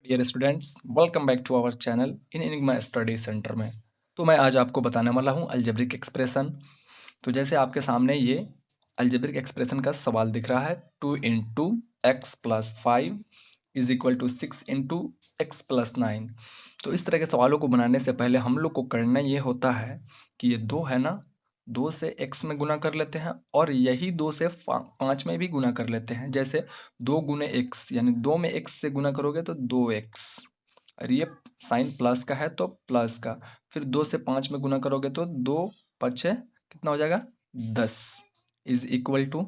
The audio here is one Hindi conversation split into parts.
Dear students, welcome back to our channel in Enigma Study Centre में। तो मैं आज आपको बताने वाला हूँ अलजेब्रिक एक्सप्रेशन। तो जैसे आपके सामने ये अलजेब्रिक एक्सप्रेशन का सवाल दिख रहा है, 2 × x + 5 is equal to 6 × x + 9। तो इस तरह के सवालों को बनाने से पहले हम लोग को करना ये होता है कि ये 2 है ना, 2 से x में गुना कर लेते हैं और यही 2 से 5 में भी गुना कर लेते हैं। जैसे 2 गुने x, यानी 2 में x से गुना करोगे तो 2x, और ये साइन प्लस का है तो प्लस का। फिर 2 से 5 में गुना करोगे तो 2 पचे कितना हो जाएगा, 10 is equal to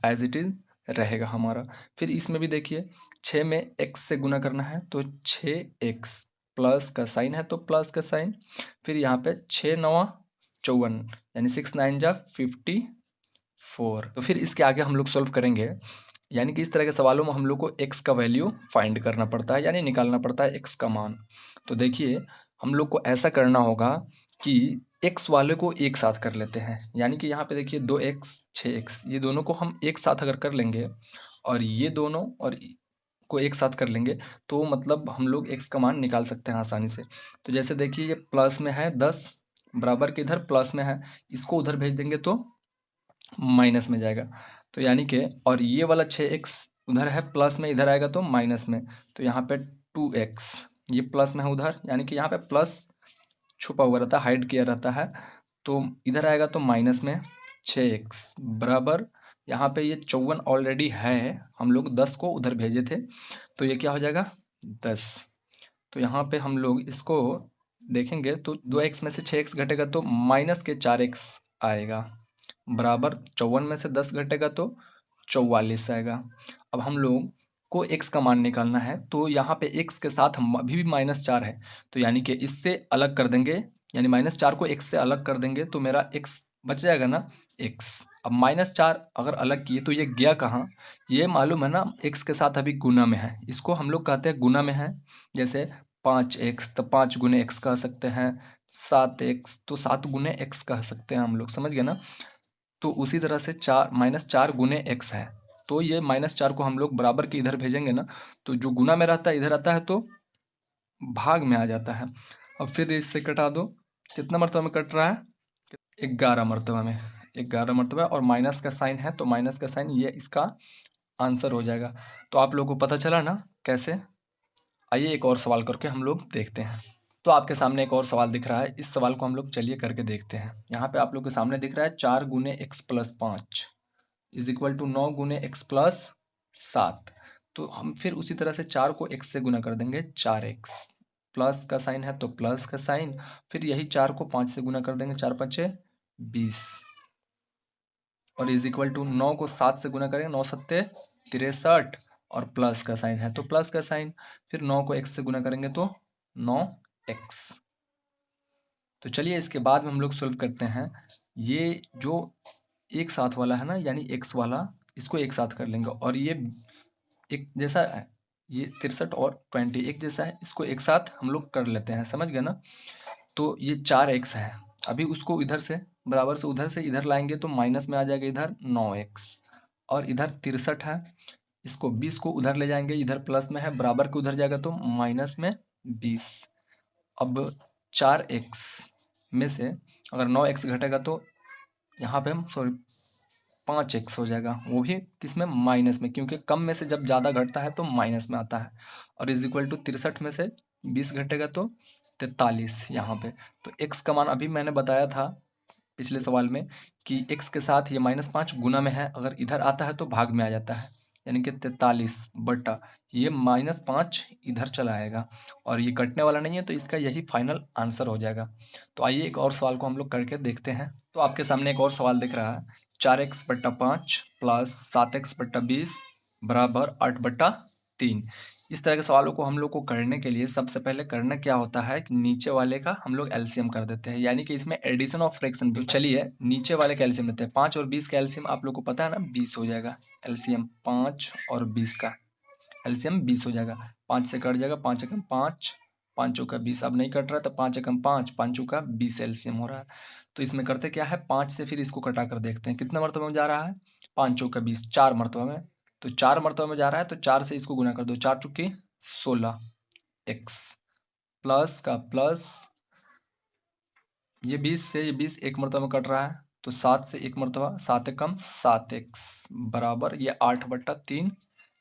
as it is रहेगा हमारा। फिर इसमें भी देखिए 6 में x से गुना करना है तो 6x, प्लस का साइन है तो प्लस का साइन। फिर यहाँ पे 6 9 54, यानी 6 9 जा 54। तो फिर इसके आगे हम लोग सॉल्व करेंगे, यानी कि इस तरह के सवालों में हम लोग को x का वैल्यू फाइंड करना पड़ता है, यानी निकालना पड़ता है x का मान। तो देखिए हम लोग को ऐसा करना होगा कि x वाले को एक साथ कर लेते हैं, यानी कि यहाँ पे देखिए 2x 6x, ये दोनों को हम एक साथ अगर कर लेंगे और ये दोनों और को एक साथ कर लेंगे तो मतलब हम लोग x का मान निकाल सकते हैं आसानी से। तो जैसे देखिए ये प्लस में है 10, बराबर के इधर प्लस में है, इसको उधर भेज देंगे तो माइनस में जाएगा। तो यानी कि और ये वाला 6x उधर है प्लस में, इधर आएगा तो माइनस में। तो यहाँ पे 2x, ये प्लस में है उधर, यानी कि यहाँ पे प्लस छुपा हुआ रहता है, हाइड किया रहता है, तो इधर आएगा तो माइनस में 6x बराबर। यहाँ पे ये 54 ऑलरेडी है, हम लोग 10 को उधर भेजे थे, तो ये क्या हो जाएगा 10। तो यहाँ पे हम लोग इसको देखेंगे तो 2x में से 6x घटेगा तो -4x आएगा, बराबर 54 में से 10 घटेगा तो 44 आएगा। अब हम लोग को x का मान निकालना है, तो यहाँ पे x के साथ हम अभी भी -4 है, तो यानी कि इससे अलग कर देंगे, यानी -4 को x से अलग कर देंगे तो मेरा x बच जाएगा ना x। अब -4 अगर अलग किए तो ये गया कहाँ, ये मालूम है ना x के साथ अभी गुना में है, इसको हम लोग कहते हैं गुना में है। जैसे 5x तो 5 गुने x कह सकते हैं, 7x तो 7 गुने x कह सकते हैं, हम लोग समझ गए ना। तो उसी तरह से -4 गुने x है, तो ये -4 को हम लोग बराबर के इधर भेजेंगे ना, तो जो गुना में रहता है इधर आता है तो भाग में आ जाता है। अब फिर इससे कटा दो, कितना मरतबा में कट रहा है, 11 मरतबा में, 11 मरतबा, और माइनस का साइन है तो माइनस का साइन, ये इसका आंसर हो जाएगा। तो आप लोगों को पता चला ना कैसे। आइए एक और सवाल करके हम लोग देखते हैं। तो आपके सामने एक और सवाल दिख रहा है, इस सवाल को हम लोग चलिए करके देखते हैं। यहाँ पे आप लोग के सामने दिख रहा है 4 गुने x + 5 इज इक्वल टू 9 गुने x + 7। तो हम फिर उसी तरह से 4 को x से गुना कर देंगे, 4x, प्लस का साइन है तो प्लस का साइन। फिर यही 4 को 5 से गुना कर देंगे, 4 5 20, और इज इक्वल टू 9 को 7 से गुना करेंगे, 9 7 63, और प्लस का साइन है तो प्लस का साइन। फिर 9 को x से गुना करेंगे तो 9x। तो चलिए इसके बाद में हम लोग सोल्व करते हैं। ये जो एक साथ वाला है ना, यानी x वाला, इसको एक साथ कर लेंगे, और ये एक जैसा है, ये 63 और 20 एक जैसा है, इसको एक साथ हम लोग कर लेते हैं, समझ गए ना। तो ये 4x है, अभी उसको इधर से बराबर से उधर से इधर लाएंगे तो माइनस में आ जाएगा इधर 9x, और इधर 63 है, इसको 20 को उधर ले जाएंगे, इधर प्लस में है, बराबर के उधर जाएगा तो माइनस में 20। अब 4x में से अगर 9x घटेगा तो यहाँ पे हम सॉरी 5x हो जाएगा, वो भी किसमें, माइनस में, क्योंकि कम में से जब ज़्यादा घटता है तो माइनस में आता है। और इज इक्वल टू 63 में से 20 घटेगा तो 43 यहाँ पे। तो x का मान अभी मैंने बताया था पिछले सवाल में कि x के साथ ये -5 गुना में है, अगर इधर आता है तो भाग में आ जाता है, यानी कि 43 बटा ये -5 इधर चला आएगा, और ये कटने वाला नहीं है, तो इसका यही फाइनल आंसर हो जाएगा। तो आइए एक और सवाल को हम लोग करके देखते हैं। तो आपके सामने एक और सवाल दिख रहा है, 4x/5 प्लस 7x/20 बराबर 8/3। इस तरह के सवालों को हम लोग को करने के लिए सबसे पहले करना क्या होता है कि नीचे वाले का हम लोग एलसीएम कर देते हैं, यानी कि इसमें एडिशन ऑफ फ्रैक्शन। तो चलिए नीचे वाले का एलसीएम लेते हैं, 5 और 20 का एलसीएम आप लोग को पता है ना, 20 हो जाएगा। एलसीएम 5 और 20 का एलसीएम 20 हो जाएगा, 5 से कट जाएगा, 5 एकम 5, 5 चौका 20, अब नहीं कट रहा है तो 5 एकम 5, 5 चौका 20 एलसीएम हो रहा है। तो इसमें करते क्या है, 5 से फिर इसको कटा कर देखते हैं कितने मरतबा में जा रहा है, 5 चौका 20, 4 मरतबा में। तो 4 मरतबा में जा रहा है तो 4 से इसको गुना कर दो, 4 चौकी 16, एक्स प्लस का प्लस, ये 20 से ये 20 एक मरतबा में कट रहा है, तो 7 से एक मरतबा, 7 कम 7x बराबर ये 8/3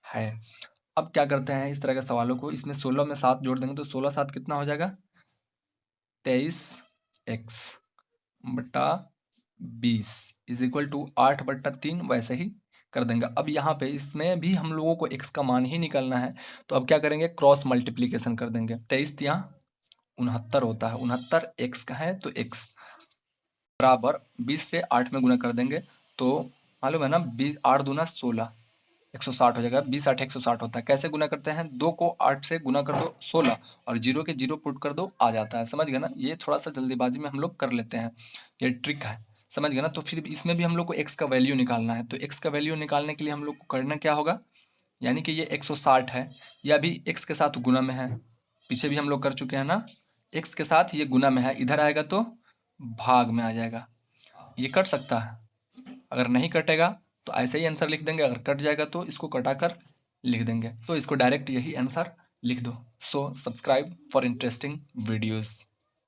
है। अब क्या करते हैं इस तरह के सवालों को, इसमें 16 में 7 जोड़ देंगे तो 16 7 कितना हो जाएगा, 23x बटा 20 इज इक्वल टू 8/3 वैसे ही कर देंगे। अब यहाँ पे इसमें भी हम लोगों को x का मान ही निकालना है, तो अब क्या करेंगे, क्रॉस मल्टीप्लीकेशन कर देंगे। 23 यहाँ 69 होता है, 69 x का है तो x बराबर 20 से 8 में गुना कर देंगे, तो मालूम है ना 20 8 दूना 16 160 हो जाएगा। 20 8 160 होता है। कैसे गुना करते हैं, 2 को 8 से गुना कर दो 16 और 0 के 0 पुट कर दो, आ जाता है। समझ गए ना, ये थोड़ा सा जल्दीबाजी में हम लोग कर लेते हैं, ये ट्रिक है, समझ गए ना। तो फिर इसमें भी हम लोग को x का वैल्यू निकालना है, तो x का वैल्यू निकालने के लिए हम लोग को करना क्या होगा, यानी कि ये 160 है, यह भी x के साथ गुना में है, पीछे भी हम लोग कर चुके हैं ना, x के साथ ये गुना में है, इधर आएगा तो भाग में आ जाएगा। ये कट सकता है, अगर नहीं कटेगा तो ऐसे ही आंसर लिख देंगे, अगर कट जाएगा तो इसको कटाकर लिख देंगे, तो इसको डायरेक्ट यही आंसर लिख दो। So subscribe for interesting videos.